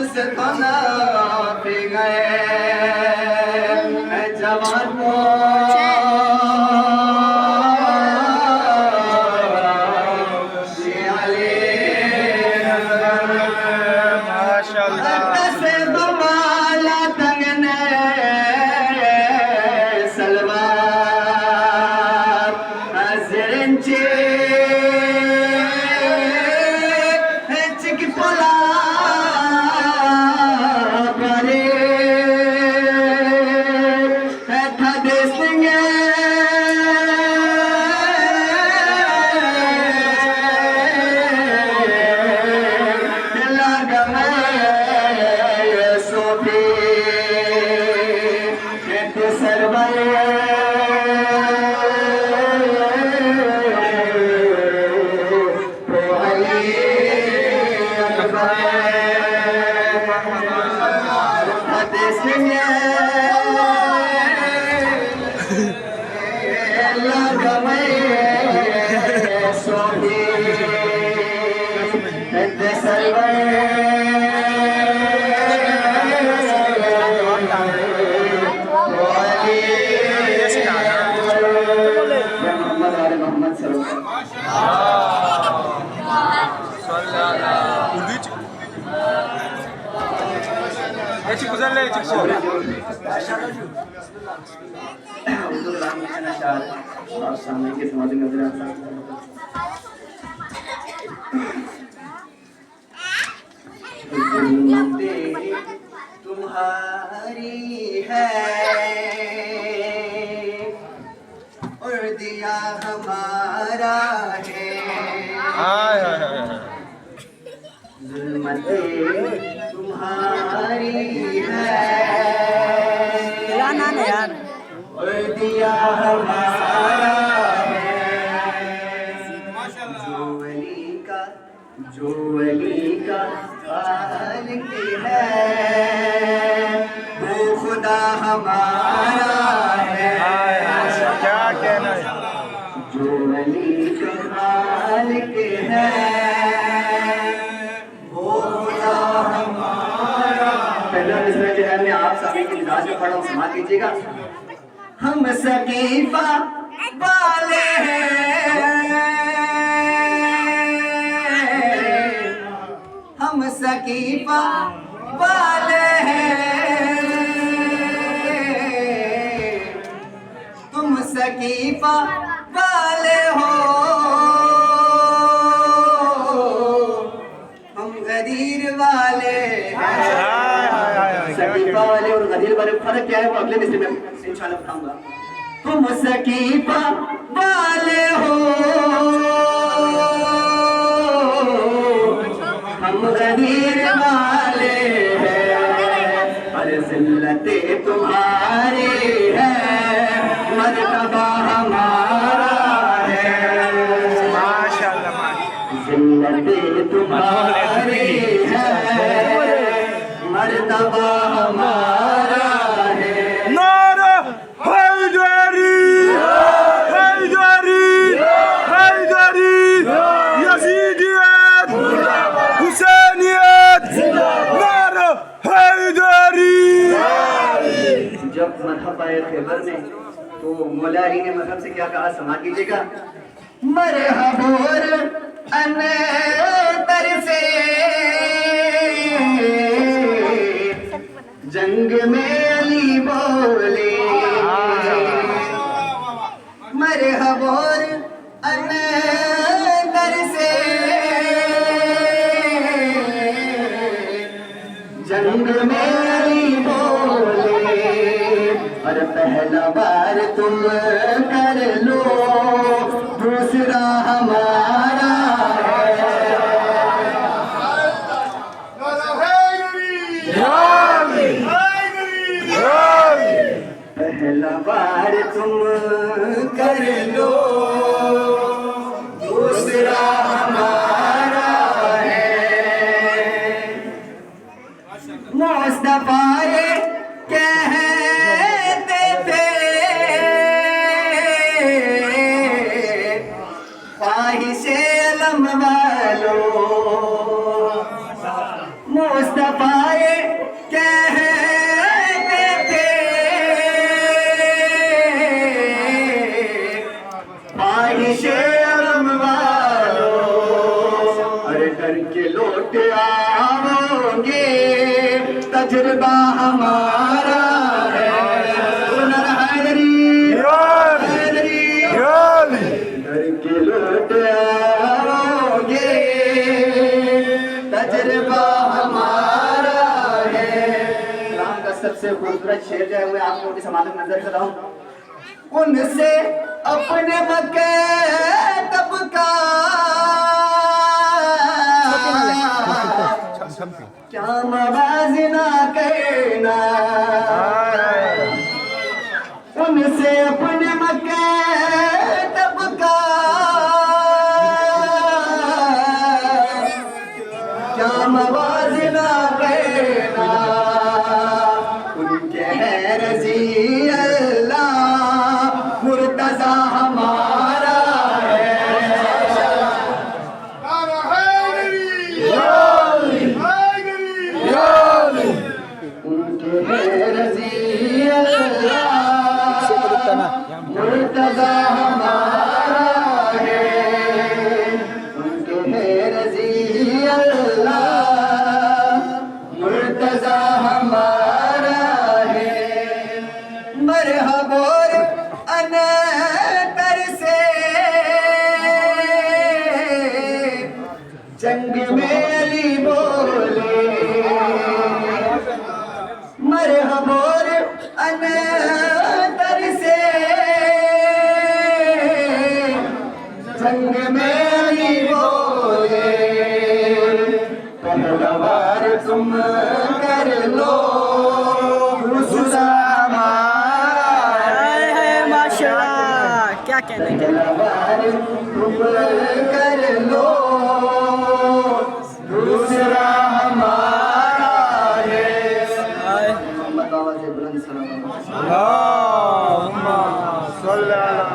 मस्ताना पे गए जवानों तुम्हारी है और दिया हमारा है जुल्मते तुम्हारी है यार और दिया हमारा जो वली का खालिक है वो खुदा हमारा है। क्या कहना है? जो वली का खालिक है वो खुदा हमारा। पहला मिसरा जो है मैं आप सभी की मिजाज में पढ़ा हूँ, समाप्त कीजिएगा। हम सकीफा वाले हैं, हम सकीफा वाले हैं, तुम सकीफा वाले हो, हम गदीर वाले हैं। सकीफा वाले और गदीर वाले फर्क क्या है वो अगले मिसरे में इंशाल्लाह बताऊंगा। तुम सकीफा वाले हो, हम गदीर वाले हैं, और जिल्लते तुम्हारी है, मर्तबा हमारा है। माशाअल्लाह, जिल्लते तुम्हारी है, मर्तबा हमारा है। नारा हैदरी, हैदरी, हैदरी, यजीदियत, हुसैनियत, नारा हैदरी। जब मरहबा खैबर में तो मौला अली ने मजहब से क्या कहा, समा कीजिएगा। मरहबोर अनतर से जंग में अली बोले, मरहबोर अनतर से जंग में अली बोले, और पहला बार तुम कर लो, दूसरा हमारा है। पहला बार तुम कर लो, दूसरा हमारा है। मुस्तफा ये कहते थे, ख्वाहिशे अलम वालों, मुस्तफा तजुर्बा हमारा है। सुनर हैदरी हैदरी घर के लौट आओगे, तजुर्बा हमारा है। कलाम का सबसे खूबसूरत शेर जो है मैं आपको उनकी समाधि में नजर कर रहा हूँ। उनसे अपने मकतब का क्या मवाजना करना, उनसे अपने मकतब का क्या मवाजना करना। उनके है रजी अल्लाह मुर्तजा हमारा है। उनके है रजी अल्लाह मुर्तजा हमारा है। उनके है रजी अल्लाह मुर्तजा हमारा है। मरहबोर अनतर से जंग में अली बोले, मरहबोर अनतर से जंग में अली बोले। पहलवार तुम कर लो दूसरा हमारा है। माशाल्लाह, क्या कहने के पहलवार तुम कर लो दूसरा हमारा है। मोहम्मद बाबा से बुलंद सलाम। अल्लाहुम्मा सल्ली अला